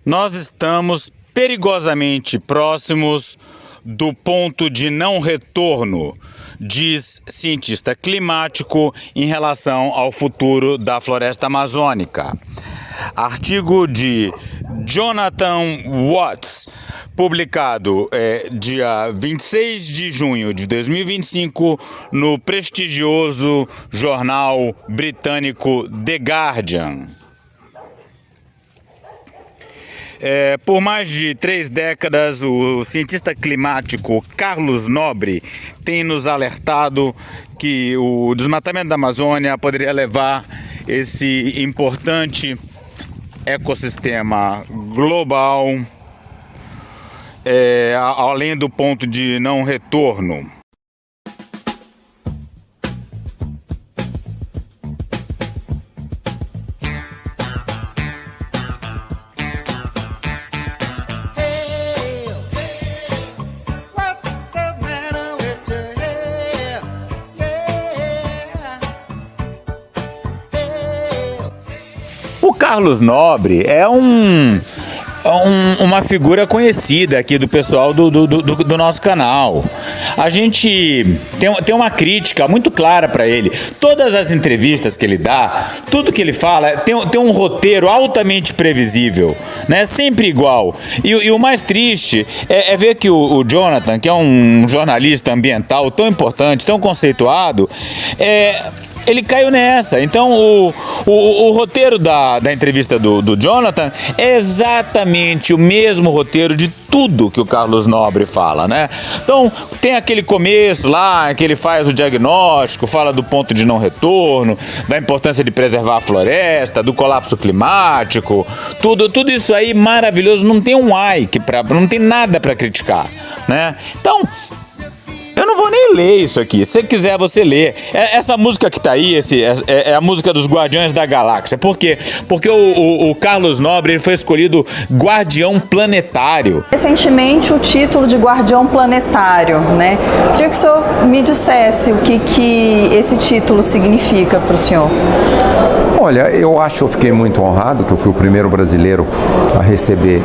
Nós estamos perigosamente próximos do ponto de não retorno, diz cientista climático em relação ao futuro da floresta amazônica. Artigo de Jonathan Watts, publicado dia 26 de junho de 2025 no prestigioso jornal britânico The Guardian. Por mais de 3 décadas, o cientista climático Carlos Nobre tem nos alertado que o desmatamento da Amazônia poderia levar esse importante ecossistema global além do ponto de não retorno. O Carlos Nobre é uma figura conhecida aqui do pessoal do nosso canal. A gente tem uma crítica muito clara para ele. Todas as entrevistas que ele dá, tudo que ele fala, tem um roteiro altamente previsível, né? Sempre igual. E o mais triste é ver que o Jonathan, que é um jornalista ambiental tão importante, tão conceituado, ele caiu nessa. Então o roteiro da entrevista do Jonathan é exatamente o mesmo roteiro de tudo que o Carlos Nobre fala, né? Então tem aquele começo lá que ele faz o diagnóstico, fala do ponto de não retorno, da importância de preservar a floresta, do colapso climático, tudo isso aí maravilhoso, não tem não tem nada para criticar, né? Então eu não vou nem ler isso aqui. Se você quiser, você lê. Essa música que tá aí, é a música dos Guardiões da Galáxia. Por quê? Porque o Carlos Nobre ele foi escolhido Guardião Planetário. Recentemente, o título de Guardião Planetário, né? Queria que o senhor me dissesse o que esse título significa para o senhor. Olha, eu fiquei muito honrado que eu fui o primeiro brasileiro a receber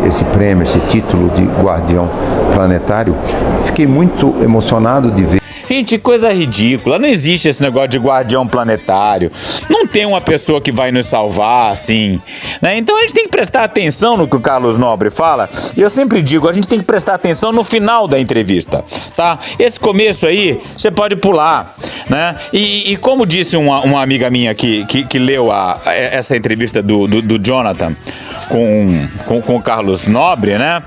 esse prêmio, esse título de Guardião Planetário. Fiquei muito emocionado de ver. Gente, coisa ridícula. Não existe esse negócio de guardião planetário. Não tem uma pessoa que vai nos salvar, assim, né? Então a gente tem que prestar atenção no que o Carlos Nobre fala. E eu sempre digo, a gente tem que prestar atenção no final da entrevista, tá? Esse começo aí, você pode pular, né? E como disse uma amiga minha que leu essa entrevista do Jonathan com o Carlos Nobre, né?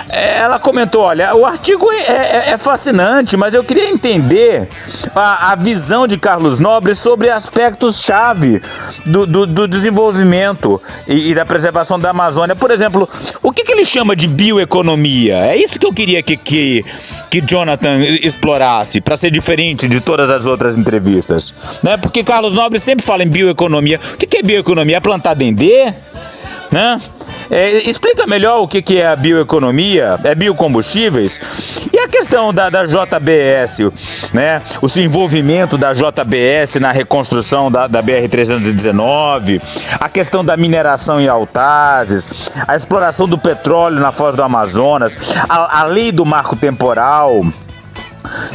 Ela comentou, olha, o artigo é fascinante, mas eu queria entender a visão de Carlos Nobre sobre aspectos-chave do desenvolvimento e da preservação da Amazônia. Por exemplo, o que ele chama de bioeconomia? É isso que eu queria que Jonathan explorasse, para ser diferente de todas as outras entrevistas, né? Porque Carlos Nobre sempre fala em bioeconomia. O que é bioeconomia? É plantar dendê? Né? Explica melhor o que é a bioeconomia, biocombustíveis e a questão da JBS, né? O envolvimento da JBS na reconstrução da BR-319, a questão da mineração em Autazes, a exploração do petróleo na Foz do Amazonas, a lei do marco temporal.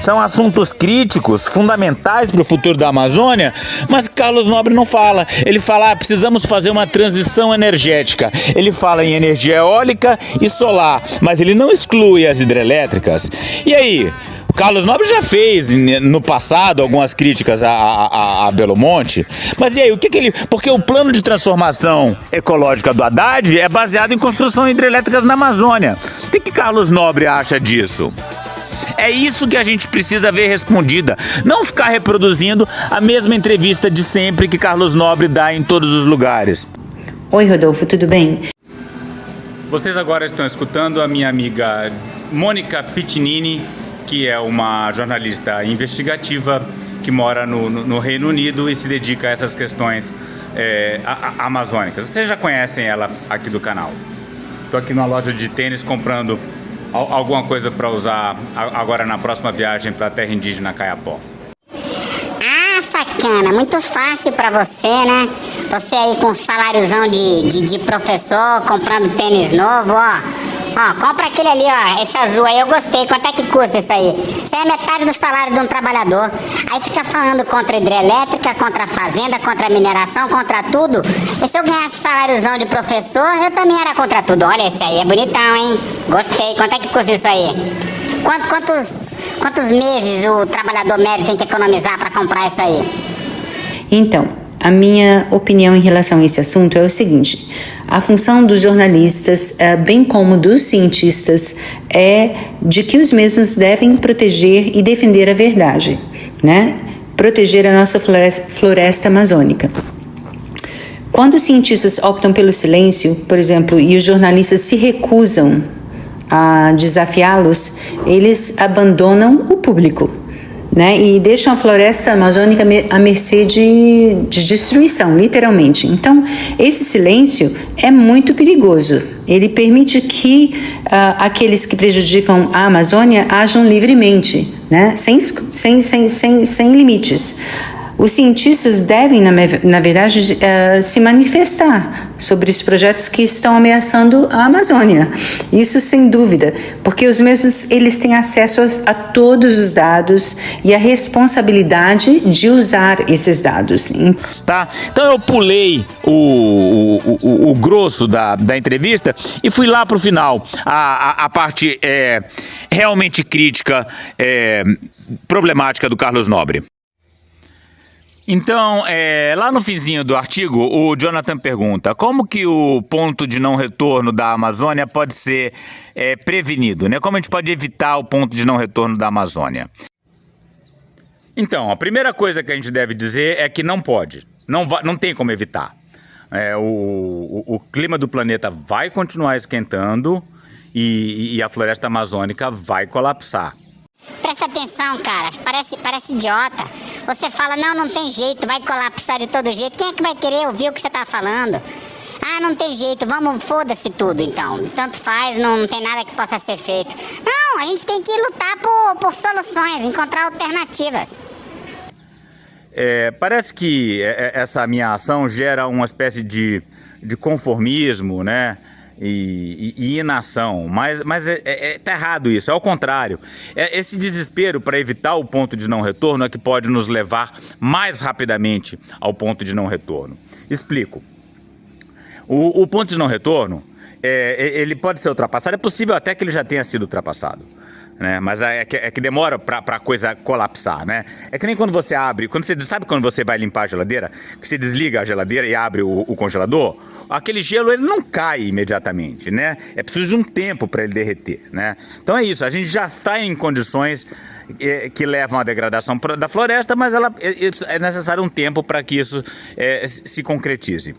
São assuntos críticos, fundamentais para o futuro da Amazônia, mas Carlos Nobre não fala. Ele fala, precisamos fazer uma transição energética. Ele fala em energia eólica e solar, mas ele não exclui as hidrelétricas. E aí? O Carlos Nobre já fez no passado algumas críticas a Belo Monte, mas e aí, porque o plano de transformação ecológica do Haddad é baseado em construção hidrelétricas na Amazônia. O que Carlos Nobre acha disso? É isso que a gente precisa ver respondida. Não ficar reproduzindo a mesma entrevista de sempre que Carlos Nobre dá em todos os lugares. Oi, Rodolfo, tudo bem? Vocês agora estão escutando a minha amiga Mônica Piccinini, que é uma jornalista investigativa que mora no Reino Unido e se dedica a essas questões amazônicas. Vocês já conhecem ela aqui do canal. Estou aqui numa loja de tênis comprando alguma coisa para usar agora na próxima viagem para a terra indígena Kayapó. bacana, muito fácil pra você, né? Você aí com um saláriozão de professor, comprando tênis novo, ó. Ó, compra aquele ali, ó, esse azul aí, eu gostei. Quanto é que custa isso aí? Isso aí é metade do salário de um trabalhador. Aí fica falando contra a hidrelétrica, contra a fazenda, contra a mineração, contra tudo. E se eu ganhasse saláriozão de professor, eu também era contra tudo. Olha, esse aí é bonitão, hein? Gostei. Quanto é que custa isso aí? Quantos meses o trabalhador médio tem que economizar para comprar isso aí? Então, a minha opinião em relação a esse assunto é o seguinte: a função dos jornalistas, bem como dos cientistas, é de que os mesmos devem proteger e defender a verdade, né? Proteger a nossa floresta amazônica. Quando os cientistas optam pelo silêncio, por exemplo, e os jornalistas se recusam a desafiá-los, eles abandonam o público, né? E deixam a floresta amazônica à mercê de destruição, literalmente. Então, esse silêncio é muito perigoso. Ele permite que aqueles que prejudicam a Amazônia ajam livremente, né? Sem limites. Os cientistas devem, na verdade, se manifestar sobre os projetos que estão ameaçando a Amazônia. Isso sem dúvida, porque os mesmos eles têm acesso a todos os dados e a responsabilidade de usar esses dados. Tá? Então eu pulei o grosso da entrevista e fui lá pro final, a parte realmente crítica, problemática do Carlos Nobre. Então, lá no finzinho do artigo, o Jonathan pergunta como que o ponto de não retorno da Amazônia pode ser prevenido, né? Como a gente pode evitar o ponto de não retorno da Amazônia? Então, a primeira coisa que a gente deve dizer é que não pode, não tem como evitar. O clima do planeta vai continuar esquentando e a floresta amazônica vai colapsar. Presta atenção, cara, parece idiota. Você fala, não tem jeito, vai colapsar de todo jeito. Quem é que vai querer ouvir o que você tá falando? Ah, não tem jeito, foda-se tudo então. Tanto faz, não tem nada que possa ser feito. Não, a gente tem que lutar por soluções, encontrar alternativas. Parece que essa minha ação gera uma espécie de conformismo, né? E inação, mas tá errado isso, é o contrário. Esse desespero para evitar o ponto de não retorno é que pode nos levar mais rapidamente ao ponto de não retorno. Explico. O ponto de não retorno, ele pode ser ultrapassado, é possível até que ele já tenha sido ultrapassado, né? Mas é que demora para a coisa colapsar, né? É que nem quando você abre, sabe quando você vai limpar a geladeira, que você desliga a geladeira e abre o congelador? Aquele gelo ele não cai imediatamente, né? É preciso de um tempo para ele derreter, né? Então é isso, a gente já está em condições que levam à degradação da floresta, mas é necessário um tempo para que isso se concretize.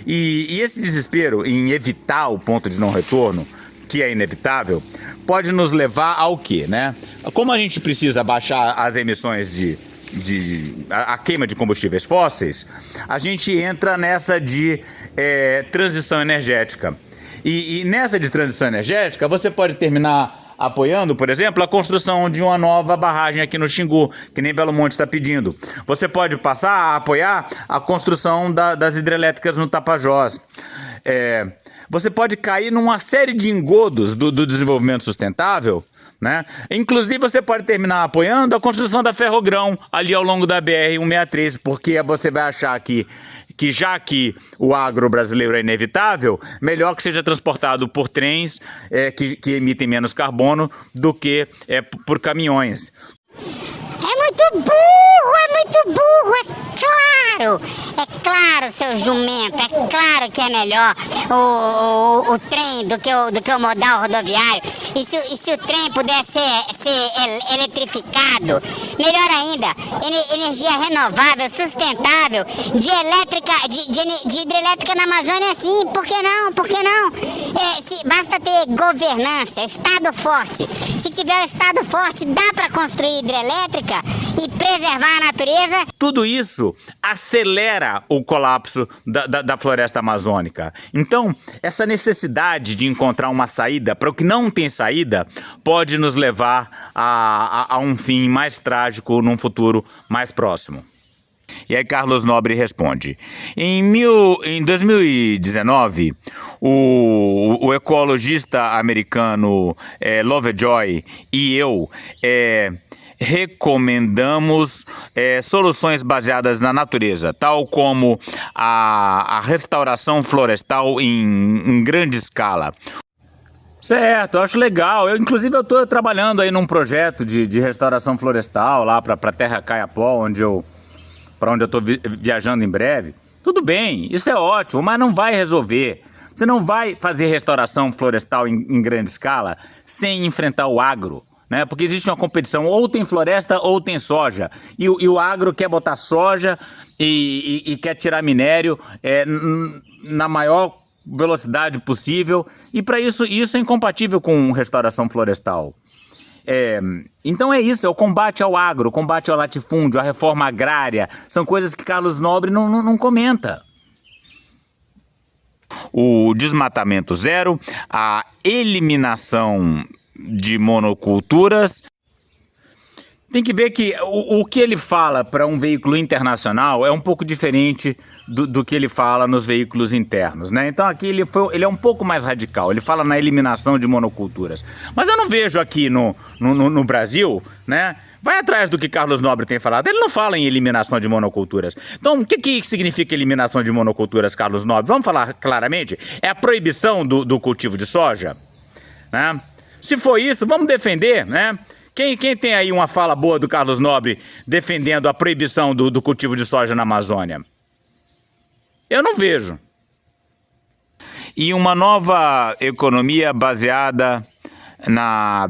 E esse desespero em evitar o ponto de não retorno, que é inevitável, pode nos levar ao quê, né? Como a gente precisa baixar as emissões a queima de combustíveis fósseis, a gente entra nessa de transição energética. E nessa de transição energética, você pode terminar apoiando, por exemplo, a construção de uma nova barragem aqui no Xingu, que nem Belo Monte está pedindo. Você pode passar a apoiar a construção das hidrelétricas no Tapajós. Você pode cair numa série de engodos do desenvolvimento sustentável, né? Inclusive você pode terminar apoiando a construção da Ferrogrão ali ao longo da BR-163, porque você vai achar que já que o agro brasileiro é inevitável, melhor que seja transportado por trens que emitem menos carbono do que por caminhões. É muito burro, é claro, seu jumento, é claro que é melhor o trem do que o modal rodoviário. E se o trem puder ser eletrificado, melhor ainda, energia renovável, sustentável, de hidrelétrica na Amazônia, sim, por que não? Basta ter governança, Estado forte. Se tiver o Estado forte, dá para construir hidrelétrica e preservar a natureza. Tudo isso acelera o colapso da floresta amazônica. Então, essa necessidade de encontrar uma saída para o que não tem saída pode nos levar a um fim mais trágico num futuro mais próximo. E aí Carlos Nobre responde: em 2019, o ecologista americano Lovejoy e eu recomendamos soluções baseadas na natureza, tal como a restauração florestal em grande escala. Certo, eu acho legal. Inclusive, eu estou trabalhando aí num projeto de restauração florestal lá para Terra Caiapó, para onde eu estou viajando em breve. Tudo bem, isso é ótimo, mas não vai resolver. Você não vai fazer restauração florestal em grande escala sem enfrentar o agro, né? Porque existe uma competição, ou tem floresta ou tem soja. E o agro quer botar soja e quer tirar minério na maior velocidade possível, e para isso é incompatível com restauração florestal. Então é isso, é o combate ao agro, o combate ao latifúndio, a reforma agrária, são coisas que Carlos Nobre não comenta. O desmatamento zero, a eliminação de monoculturas. Tem que ver que o que ele fala para um veículo internacional é um pouco diferente do que ele fala nos veículos internos, né? Então aqui ele é um pouco mais radical, ele fala na eliminação de monoculturas. Mas eu não vejo aqui no Brasil, né? Vai atrás do que Carlos Nobre tem falado, ele não fala em eliminação de monoculturas. Então o que significa eliminação de monoculturas, Carlos Nobre? Vamos falar claramente? É a proibição do cultivo de soja, né? Se for isso, vamos defender, né? Quem tem aí uma fala boa do Carlos Nobre defendendo a proibição do cultivo de soja na Amazônia? Eu não vejo. E uma nova economia baseada na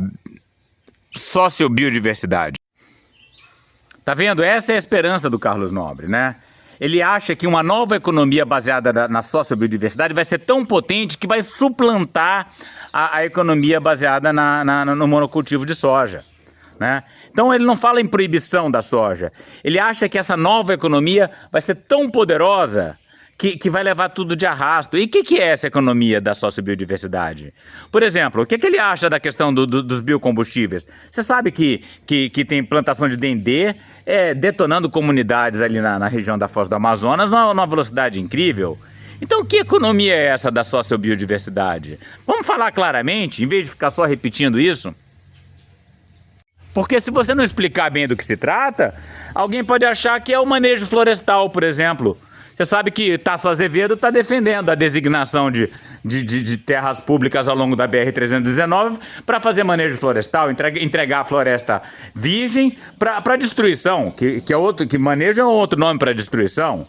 sociobiodiversidade. Tá vendo? Essa é a esperança do Carlos Nobre, né? Ele acha que uma nova economia baseada na sociobiodiversidade vai ser tão potente que vai suplantar a economia baseada no monocultivo de soja, né? Então ele não fala em proibição da soja. Ele acha que essa nova economia vai ser tão poderosa que vai levar tudo de arrasto. E o que é essa economia da sociobiodiversidade? Por exemplo, o que ele acha da questão dos biocombustíveis? Você sabe que tem plantação de dendê detonando comunidades ali na região da Foz do Amazonas numa velocidade incrível. Então, que economia é essa da sociobiodiversidade? Vamos falar claramente, em vez de ficar só repetindo isso? Porque se você não explicar bem do que se trata, alguém pode achar que é o manejo florestal, por exemplo. Você sabe que Tasso Azevedo está defendendo a designação de terras públicas ao longo da BR-319 para fazer manejo florestal, entregar a floresta virgem para destruição, que manejo é outro nome para destruição.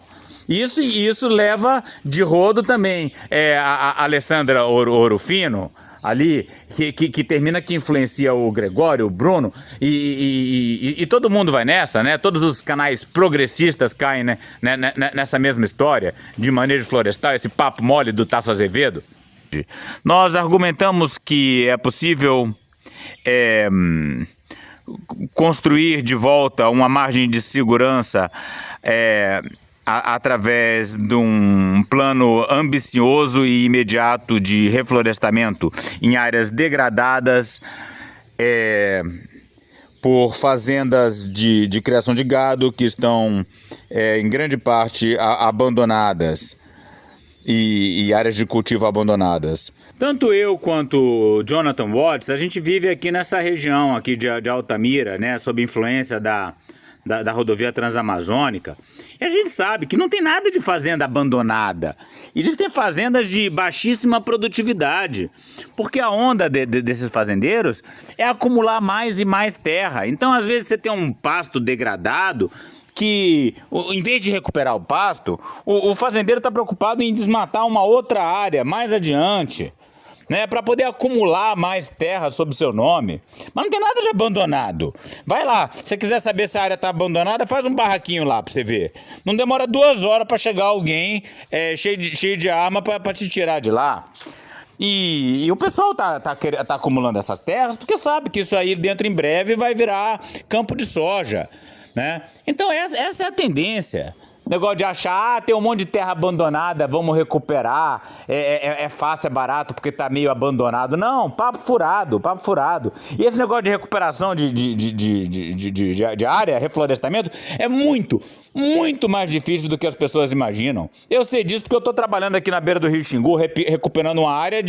Isso leva de rodo também a Alessandra Orofino, ali, que termina que influencia o Gregório, o Bruno, e todo mundo vai nessa, né? Todos os canais progressistas caem, né, nessa mesma história de manejo florestal, esse papo mole do Tasso Azevedo. Nós argumentamos que é possível construir de volta uma margem de segurança através de um plano ambicioso e imediato de reflorestamento em áreas degradadas por fazendas de criação de gado que estão em grande parte abandonadas e áreas de cultivo abandonadas. Tanto eu quanto Jonathan Watts, a gente vive aqui nessa região aqui de Altamira, né, sob influência da rodovia transamazônica. E a gente sabe que não tem nada de fazenda abandonada. Existem fazendas de baixíssima produtividade, porque a onda desses fazendeiros é acumular mais e mais terra. Então, às vezes, você tem um pasto degradado que, em vez de recuperar o pasto, o fazendeiro está preocupado em desmatar uma outra área mais adiante, né, para poder acumular mais terra sob seu nome. Mas não tem nada de abandonado. Vai lá, se você quiser saber se a área está abandonada, faz um barraquinho lá para você ver. Não demora 2 horas para chegar alguém cheio de arma para te tirar de lá. E o pessoal tá acumulando essas terras porque sabe que isso aí dentro em breve vai virar campo de soja, né? Então essa é a tendência, Negócio de achar, tem um monte de terra abandonada, vamos recuperar, é fácil, é barato, porque tá meio abandonado. Não, papo furado, papo furado. E esse negócio de recuperação de área, reflorestamento, é muito mais difícil do que as pessoas imaginam. Eu sei disso porque eu tô trabalhando aqui na beira do Rio Xingu, recuperando uma área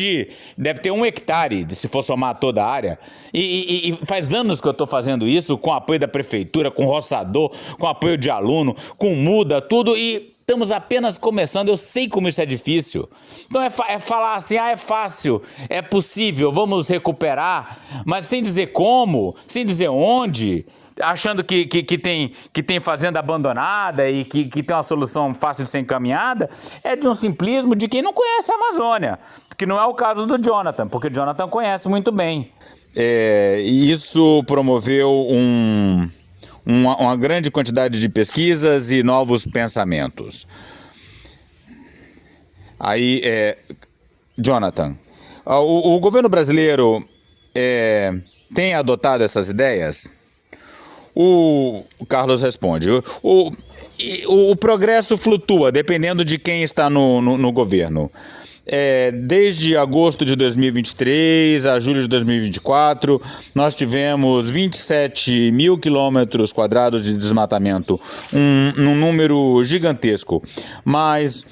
deve ter 1 hectare, se for somar toda a área. E faz anos que eu tô fazendo isso, com apoio da prefeitura, com roçador, com apoio de aluno, com muda, tudo, e estamos apenas começando. Eu sei como isso é difícil. Então é falar assim, é fácil, é possível, vamos recuperar, mas sem dizer como, sem dizer onde, achando que tem fazenda abandonada e que tem uma solução fácil de ser encaminhada. É de um simplismo de quem não conhece a Amazônia, que não é o caso do Jonathan, porque o Jonathan conhece muito bem. E isso promoveu uma grande quantidade de pesquisas e novos pensamentos. Aí, Jonathan, o governo brasileiro tem adotado essas ideias? O Carlos responde, o progresso flutua dependendo de quem está no governo. Desde agosto de 2023 a julho de 2024, nós tivemos 27 mil quilômetros quadrados de desmatamento, um número gigantesco. Mas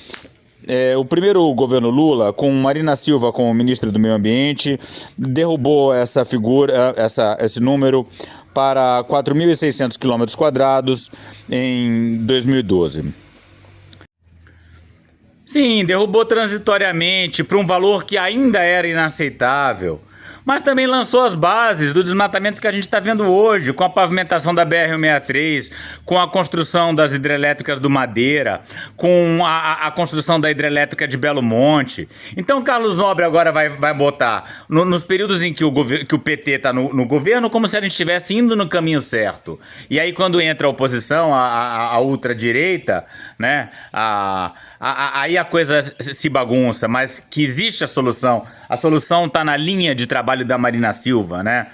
o primeiro governo Lula, com Marina Silva como ministra do Meio Ambiente, derrubou essa figura, esse número para 4.600 quilômetros quadrados em 2012. Sim, derrubou transitoriamente para um valor que ainda era inaceitável, mas também lançou as bases do desmatamento que a gente está vendo hoje, com a pavimentação da BR-163, com a construção das hidrelétricas do Madeira, com a construção da hidrelétrica de Belo Monte. Então Carlos Nobre agora vai botar nos períodos em que o PT está no governo, como se a gente estivesse indo no caminho certo. E aí quando entra a oposição, a ultradireita, né, aí a coisa se bagunça, mas que existe a solução está na linha de trabalho da Marina Silva, né?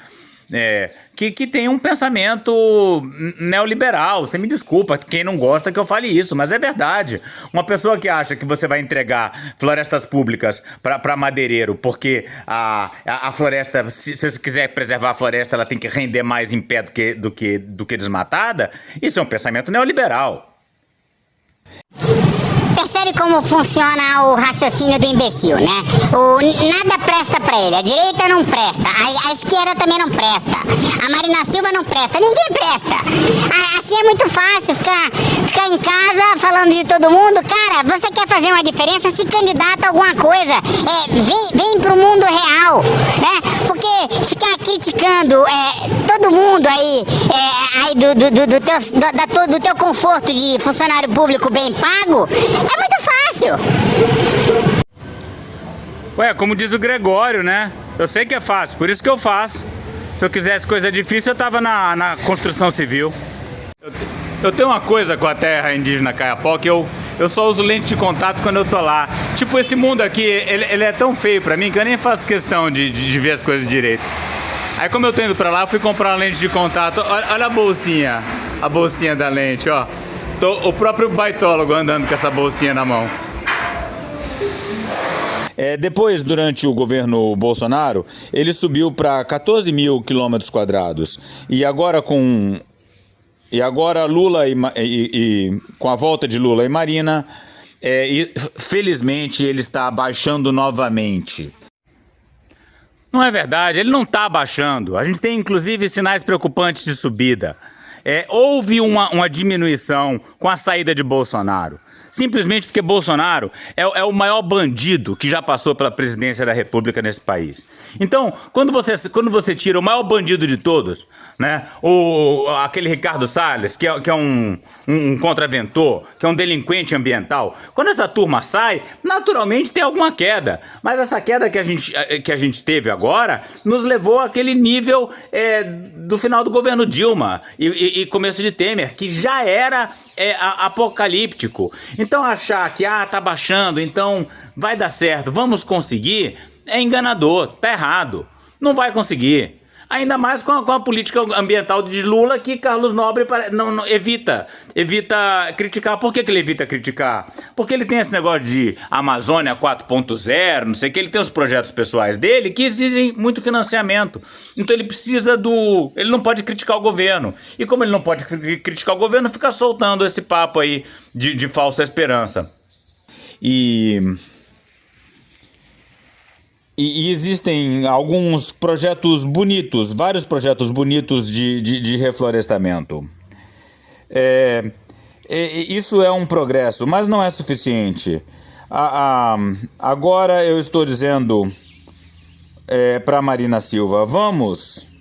Que tem um pensamento neoliberal. Você me desculpa, quem não gosta que eu fale isso, mas é verdade. Uma pessoa que acha que você vai entregar florestas públicas para madeireiro, porque a floresta, se você quiser preservar a floresta, ela tem que render mais em pé do que desmatada, isso é um pensamento neoliberal. Percebe como funciona o raciocínio do imbecil, né? Nada presta pra ele, a direita não presta, a esquerda também não presta, a Marina Silva não presta, ninguém presta. Assim é muito fácil ficar em casa falando de todo mundo. Cara, você quer fazer uma diferença, se candidata a alguma coisa, vem pro mundo real, né? Porque ficar criticando todo mundo aí do teu conforto de funcionário público bem pago é muito fácil. Ué, como diz o Gregório, né? Eu sei que é fácil, por isso que eu faço. Se eu quisesse coisa difícil, eu tava na construção civil. Eu tenho uma coisa com a terra indígena Kayapó, que eu só uso lente de contato quando eu tô lá. Tipo, esse mundo aqui, ele é tão feio pra mim que eu nem faço questão de ver as coisas direito. Aí como eu tô indo pra lá, eu fui comprar uma lente de contato. Olha a bolsinha da lente, ó. O próprio baitólogo andando com essa bolsinha na mão. Depois, durante o governo Bolsonaro, ele subiu para 14 mil quilômetros quadrados. E agora Lula com a volta de Lula e Marina, felizmente ele está abaixando novamente. Não é verdade, ele não está abaixando. A gente tem inclusive sinais preocupantes de subida. Houve uma diminuição com a saída de Bolsonaro. Simplesmente porque Bolsonaro é o maior bandido que já passou pela presidência da República nesse país. Então, quando você tira o maior bandido de todos, né, aquele Ricardo Salles, que é um contraventor, que é um delinquente ambiental, quando essa turma sai, naturalmente tem alguma queda. Mas essa queda que a gente teve agora nos levou àquele nível do final do governo Dilma e começo de Temer, que já era apocalíptico. Então achar que tá baixando, então vai dar certo, vamos conseguir, é enganador, tá errado. Não vai conseguir. Ainda mais com a política ambiental de Lula, que Carlos Nobre evita criticar. Por que ele evita criticar? Porque ele tem esse negócio de Amazônia 4.0, não sei o que, ele tem os projetos pessoais dele que exigem muito financiamento. Então ele precisa ele não pode criticar o governo. E como ele não pode criticar o governo, fica soltando esse papo aí de falsa esperança. E existem alguns projetos bonitos, vários projetos bonitos de reflorestamento. Isso é um progresso, mas não é suficiente. Agora eu estou dizendo para Marina Silva, vamos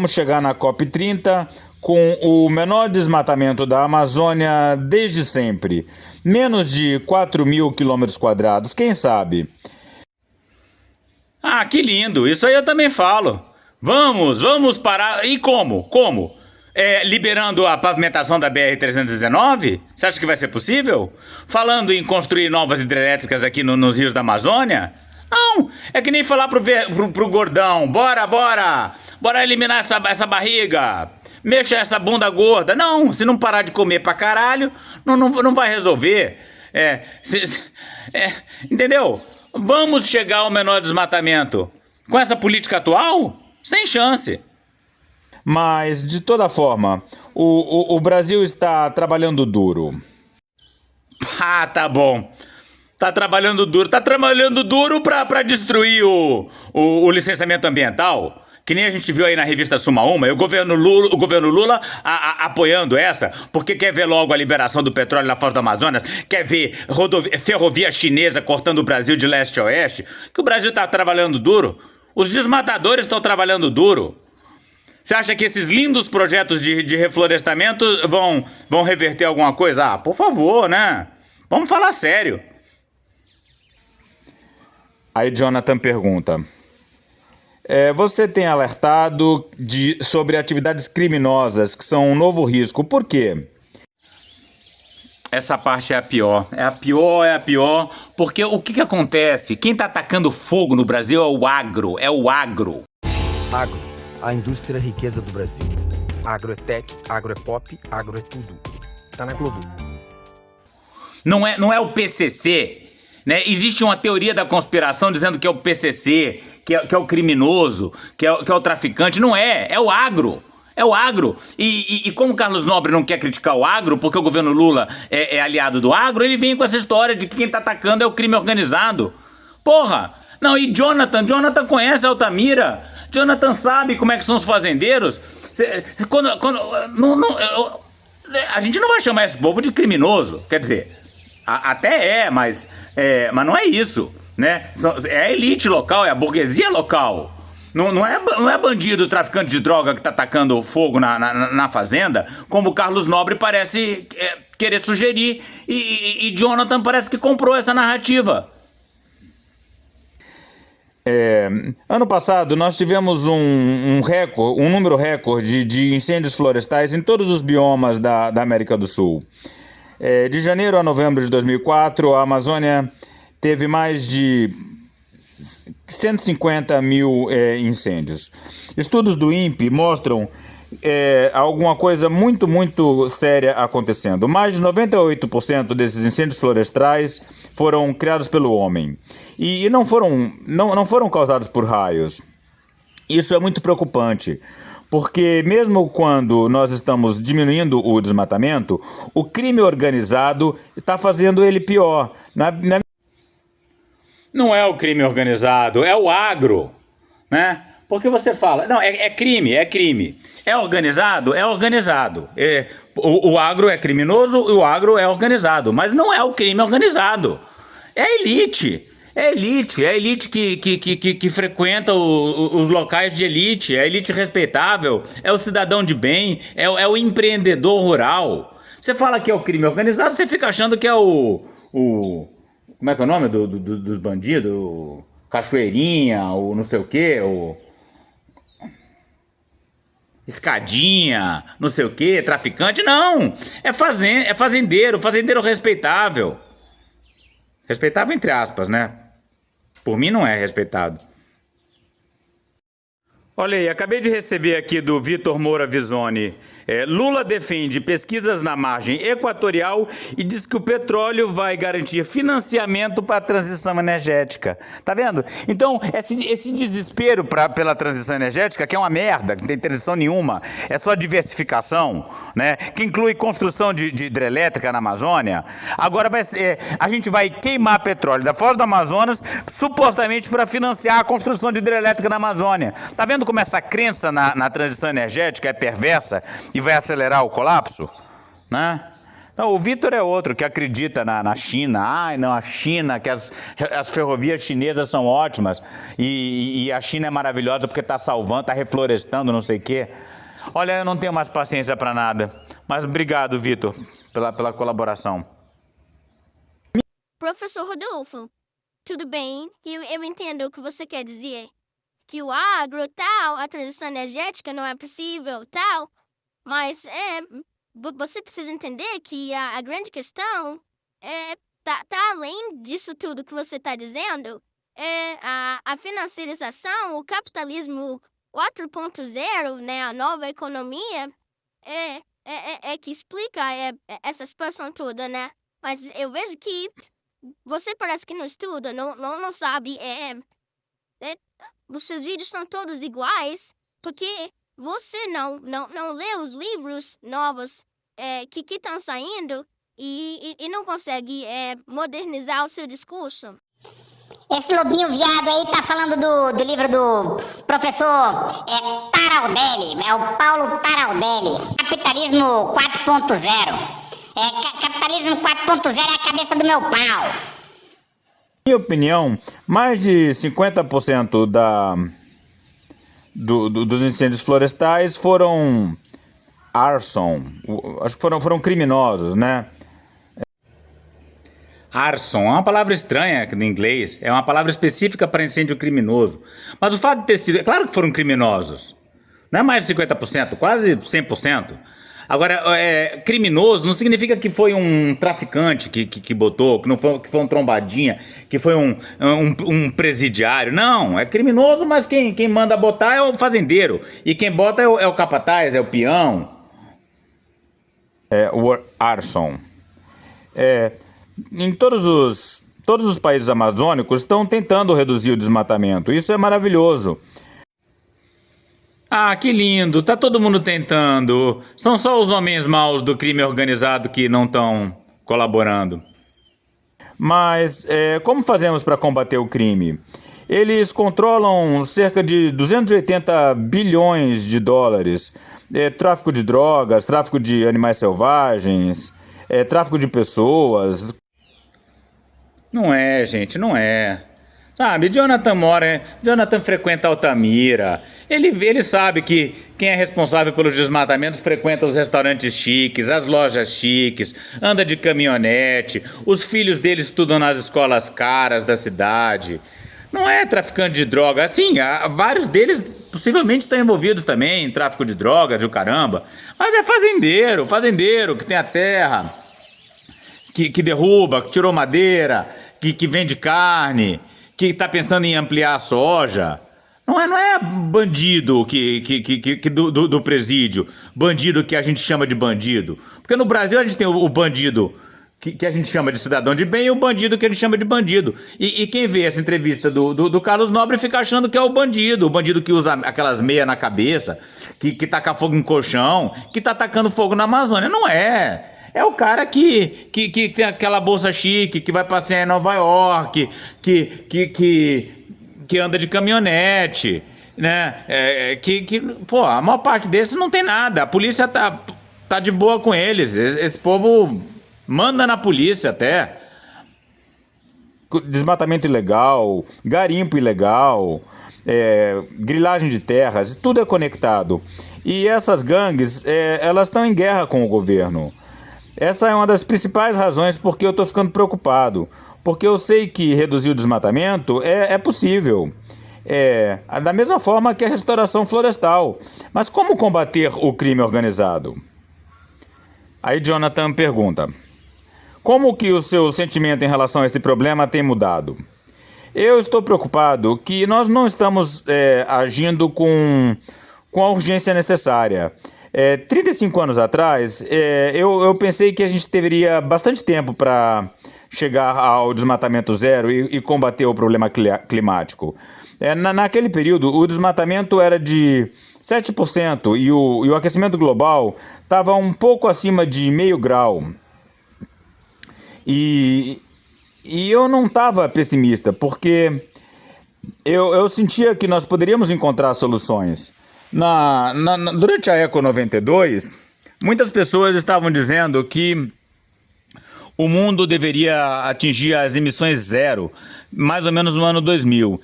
chegar na COP30 com o menor desmatamento da Amazônia desde sempre. Menos de 4.000 quilômetros quadrados, quem sabe? Ah, que lindo, isso aí eu também falo. Vamos parar. E como? Como? Liberando a pavimentação da BR-319? Você acha que vai ser possível? Falando em construir novas hidrelétricas aqui nos rios da Amazônia? Não, é que nem falar pro gordão, bora eliminar essa barriga. Mexa essa bunda gorda. Não, se não parar de comer pra caralho, não vai resolver. Entendeu? Vamos chegar ao menor desmatamento. Com essa política atual? Sem chance. Mas, de toda forma, o Brasil está trabalhando duro. Ah, tá bom. Tá trabalhando duro pra destruir o licenciamento ambiental. Que nem a gente viu aí na revista Suma Uma, o governo Lula apoiando essa, porque quer ver logo a liberação do petróleo na foz do Amazonas, quer ver ferrovia chinesa cortando o Brasil de leste a oeste, que o Brasil está trabalhando duro, os desmatadores estão trabalhando duro. Você acha que esses lindos projetos de reflorestamento vão reverter alguma coisa? Ah, por favor, né? Vamos falar sério. Aí Jonathan pergunta... você tem alertado sobre atividades criminosas que são um novo risco. Por quê? Essa parte é a pior. É a pior. Porque o que acontece? Quem está atacando fogo no Brasil é o agro. Agro, a indústria riqueza do Brasil. Agro é tech, agro é pop, agro é tudo. Tá na Globo. Não é o PCC, né? Existe uma teoria da conspiração dizendo que é o PCC... Que é o criminoso, que é o traficante. Não é o agro. É o agro. E como Carlos Nobre não quer criticar o agro, porque o governo Lula é aliado do agro, ele vem com essa história de que quem tá atacando é o crime organizado. Porra! Não, e Jonathan conhece Altamira. Jonathan sabe como é que são os fazendeiros. A gente não vai chamar esse povo de criminoso. Quer dizer, até mas não é isso. Né? É a elite local, é a burguesia local. Não é bandido, traficante de droga que tá atacando fogo na fazenda, como o Carlos Nobre parece querer sugerir. E Jonathan parece que comprou essa narrativa. Ano passado nós tivemos um número recorde de incêndios florestais em todos os biomas da América do Sul. De janeiro a novembro de 2004, a Amazônia teve mais de 150 mil incêndios. Estudos do INPE mostram alguma coisa muito, muito séria acontecendo. Mais de 98% desses incêndios florestais foram criados pelo homem. E não foram causados por raios. Isso é muito preocupante. Porque mesmo quando nós estamos diminuindo o desmatamento, o crime organizado está fazendo ele pior. Não é o crime organizado, é o agro, né? Porque você fala, não, é crime. É organizado? É organizado. O agro é criminoso e o agro é organizado, mas não é o crime organizado. É a elite. É a elite que frequenta os locais de elite, é a elite respeitável, é o cidadão de bem, é o empreendedor rural. Você fala que é o crime organizado, você fica achando que é como é que é o nome dos bandidos? O Cachoeirinha, o não sei o quê, o Escadinha, não sei o quê, traficante. Não, é fazendeiro respeitável. Respeitável entre aspas, né? Por mim não é respeitado. Olha aí, acabei de receber aqui do Vitor Moura Visoni. Lula defende pesquisas na margem equatorial e diz que o petróleo vai garantir financiamento para a transição energética. Tá vendo? Então, esse desespero pela transição energética, que é uma merda, que não tem transição nenhuma, é só diversificação, né? Que inclui construção de hidrelétrica na Amazônia. Agora a gente vai queimar petróleo da foz do Amazonas, supostamente para financiar a construção de hidrelétrica na Amazônia. Tá vendo como essa crença na transição energética é perversa e vai acelerar o colapso, né? Então, o Vitor é outro que acredita na China. Ai, não, a China, que as ferrovias chinesas são ótimas e a China é maravilhosa porque está salvando, está reflorestando, não sei o quê. Olha, eu não tenho mais paciência para nada. Mas obrigado, Vitor, pela colaboração. Professor Rodolfo, tudo bem? Eu entendo o que você quer dizer. Que o agro, tal, a transição energética não é possível, tal. Mas você precisa entender que a grande questão tá além disso tudo que você está dizendo. A financiarização, o capitalismo 4.0, né, a nova economia, que explica essa situação toda, né? Mas eu vejo que você parece que não estuda, não sabe. Os seus vídeos são todos iguais, porque você não lê os livros novos que estão saindo e não consegue modernizar o seu discurso. Esse lobinho viado aí tá falando do livro do professor Taraldelli, é o Paulo Taraldelli, Capitalismo 4.0. Capitalismo 4.0 é a cabeça do meu pau. Na minha opinião, mais de 50% dos incêndios florestais foram arson, acho que foram criminosos, né? Arson é uma palavra estranha no inglês, é uma palavra específica para incêndio criminoso. Mas o fato de ter sido, é claro que foram criminosos, não é mais de 50%, quase 100%. Agora, criminoso não significa que foi um traficante que botou, que foi um trombadinha, que foi um presidiário. Não, é criminoso, mas quem manda botar é o fazendeiro. E quem bota é o capataz, é o peão. O arson. Em todos os países amazônicos estão tentando reduzir o desmatamento. Isso é maravilhoso. Ah, que lindo, tá todo mundo tentando. São só os homens maus do crime organizado que não estão colaborando. Mas como fazemos para combater o crime? Eles controlam cerca de 280 bilhões de dólares. Tráfico de drogas, tráfico de animais selvagens, tráfico de pessoas. Não é, gente, não é. Sabe, Jonathan frequenta Altamira. Ele sabe que quem é responsável pelos desmatamentos frequenta os restaurantes chiques, as lojas chiques, anda de caminhonete, os filhos dele estudam nas escolas caras da cidade. Não é traficante de droga. Assim, vários deles possivelmente estão envolvidos também em tráfico de drogas e o caramba. Mas é fazendeiro que tem a terra, que derruba, que tirou madeira, que vende carne, que está pensando em ampliar a soja. Não é bandido do presídio, bandido que a gente chama de bandido. Porque no Brasil a gente tem o bandido que a gente chama de cidadão de bem e o bandido que a gente chama de bandido. E quem vê essa entrevista do Carlos Nobre fica achando que é o bandido que usa aquelas meias na cabeça, que taca fogo em colchão, que tá tacando fogo na Amazônia. Não é. É o cara que tem aquela bolsa chique, que vai passear em Nova York, que anda de caminhonete, né? Pô, a maior parte desses não tem nada. A polícia tá de boa com eles. Esse povo manda na polícia até. Desmatamento ilegal, garimpo ilegal, grilagem de terras, tudo é conectado. E essas gangues, elas estão em guerra com o governo. Essa é uma das principais razões porque eu estou ficando preocupado. Porque eu sei que reduzir o desmatamento é possível. Da mesma forma que a restauração florestal. Mas como combater o crime organizado? Aí Jonathan pergunta: como que o seu sentimento em relação a esse problema tem mudado? eu estou preocupado que nós não estamos agindo com a urgência necessária. 35 anos atrás, eu pensei que a gente teria bastante tempo para chegar ao desmatamento zero e combater o problema climático. Naquele período, o desmatamento era de 7% e o aquecimento global estava um pouco acima de 0,5 grau. E eu não estava pessimista, porque eu sentia que nós poderíamos encontrar soluções. Durante a Eco 92, muitas pessoas estavam dizendo que o mundo deveria atingir as emissões zero, mais ou menos no ano 2000.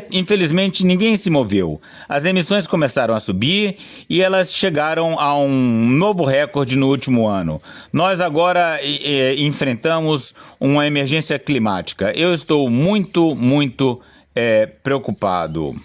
Infelizmente, ninguém se moveu. As emissões começaram a subir e elas chegaram a um novo recorde no último ano. Nós agora enfrentamos uma emergência climática. Eu estou muito, muito preocupado.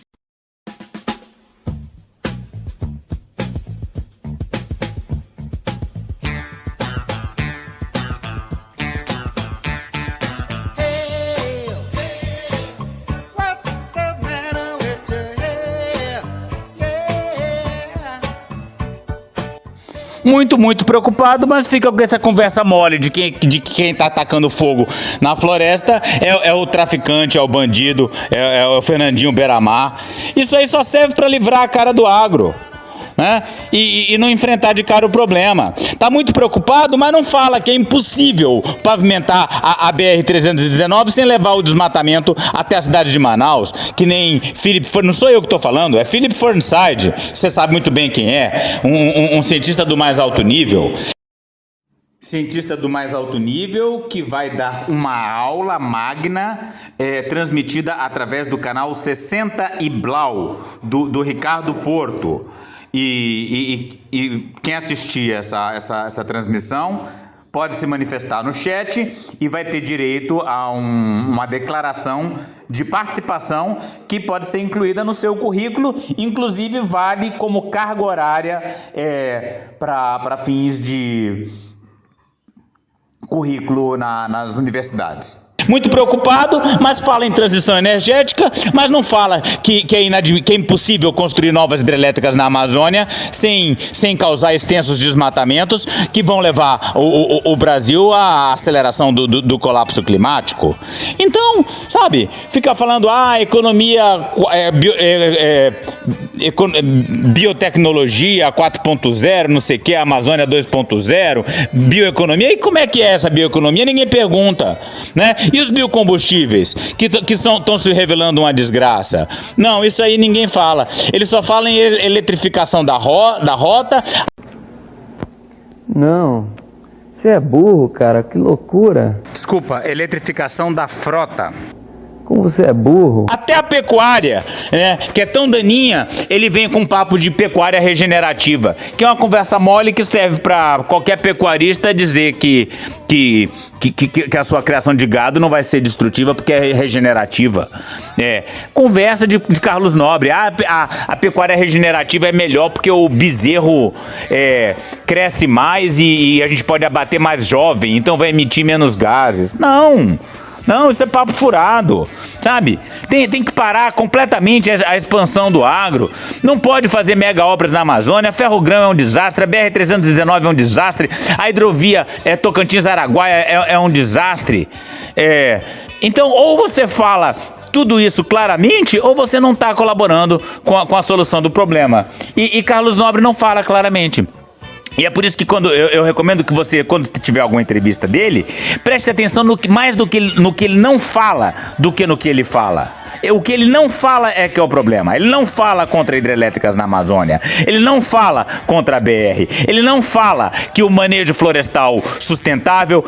Muito, muito preocupado, mas fica com essa conversa mole de quem tá atacando fogo na floresta é o traficante, é o bandido, é o Fernandinho Beiramar. Isso aí só serve para livrar a cara do agro, né? E não enfrentar de cara o problema. Tá muito preocupado, mas não fala que é impossível pavimentar a BR-319 sem levar o desmatamento até a cidade de Manaus, que nem não sou eu que estou falando, é Philip Fernside, você sabe muito bem quem é, um cientista do mais alto nível. Cientista do mais alto nível que vai dar uma aula magna transmitida através do canal 60 e Blau, do Ricardo Porto. E quem assistir essa transmissão pode se manifestar no chat e vai ter direito a uma declaração de participação que pode ser incluída no seu currículo, inclusive vale como carga horária para fins de currículo nas universidades. Muito preocupado, mas fala em transição energética, mas não fala que é impossível construir novas hidrelétricas na Amazônia sem causar extensos desmatamentos que vão levar o Brasil à aceleração do colapso climático. Então, sabe, fica falando, economia, biotecnologia 4.0, não sei o que, Amazônia 2.0, bioeconomia. E como é que é essa bioeconomia? Ninguém pergunta, né? E os biocombustíveis, que estão se revelando uma desgraça? Não, isso aí ninguém fala. Eles só falam em eletrificação da rota. Não, você é burro, cara, que loucura. Desculpa, eletrificação da frota. Como você é burro. Até a pecuária, né, que é tão daninha, ele vem com um papo de pecuária regenerativa, que é uma conversa mole que serve para qualquer pecuarista dizer que a sua criação de gado não vai ser destrutiva porque é regenerativa. Conversa de Carlos Nobre. A pecuária regenerativa é melhor porque o bezerro cresce mais e a gente pode abater mais jovem, então vai emitir menos gases. Não, isso é papo furado, sabe? Tem que parar completamente a expansão do agro. Não pode fazer mega obras na Amazônia. Ferrogrão é um desastre, a BR-319 é um desastre, a hidrovia Tocantins-Araguaia é um desastre. Então, ou você fala tudo isso claramente, ou você não está colaborando com a solução do problema. E Carlos Nobre não fala claramente. E é por isso que eu recomendo que você, quando tiver alguma entrevista dele, preste atenção mais no que ele não fala do que no que ele fala. O que ele não fala é que é o problema. Ele não fala contra hidrelétricas na Amazônia. Ele não fala contra a BR. Ele não fala que o manejo florestal sustentável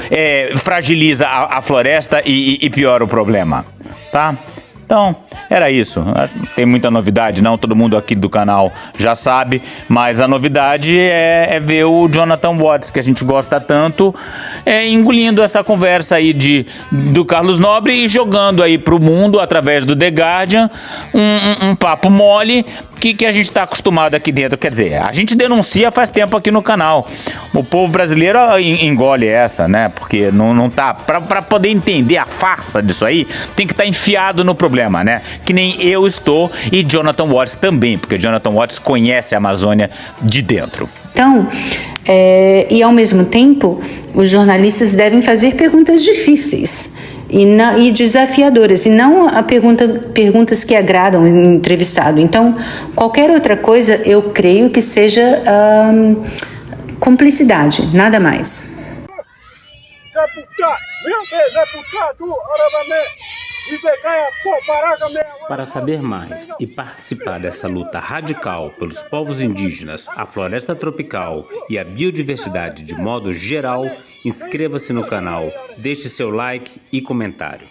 fragiliza a floresta e piora o problema. Tá? Então, era isso. Não tem muita novidade não, todo mundo aqui do canal já sabe, mas a novidade é ver o Jonathan Watts, que a gente gosta tanto, engolindo essa conversa aí do Carlos Nobre e jogando aí pro mundo, através do The Guardian, um papo mole que a gente está acostumado aqui dentro. Quer dizer, a gente denuncia faz tempo aqui no canal. O povo brasileiro engole essa, né? Porque não tá... Para poder entender a farsa disso aí, tem que estar enfiado no problema, né? Que nem eu estou e Jonathan Watts também, porque Jonathan Watts conhece a Amazônia de dentro. Então, e ao mesmo tempo, os jornalistas devem fazer perguntas difíceis e desafiadoras, e não perguntas que agradam o entrevistado. Então, qualquer outra coisa, eu creio que seja cumplicidade, nada mais. Para saber mais e participar dessa luta radical pelos povos indígenas, a floresta tropical e a biodiversidade de modo geral, inscreva-se no canal, deixe seu like e comentário.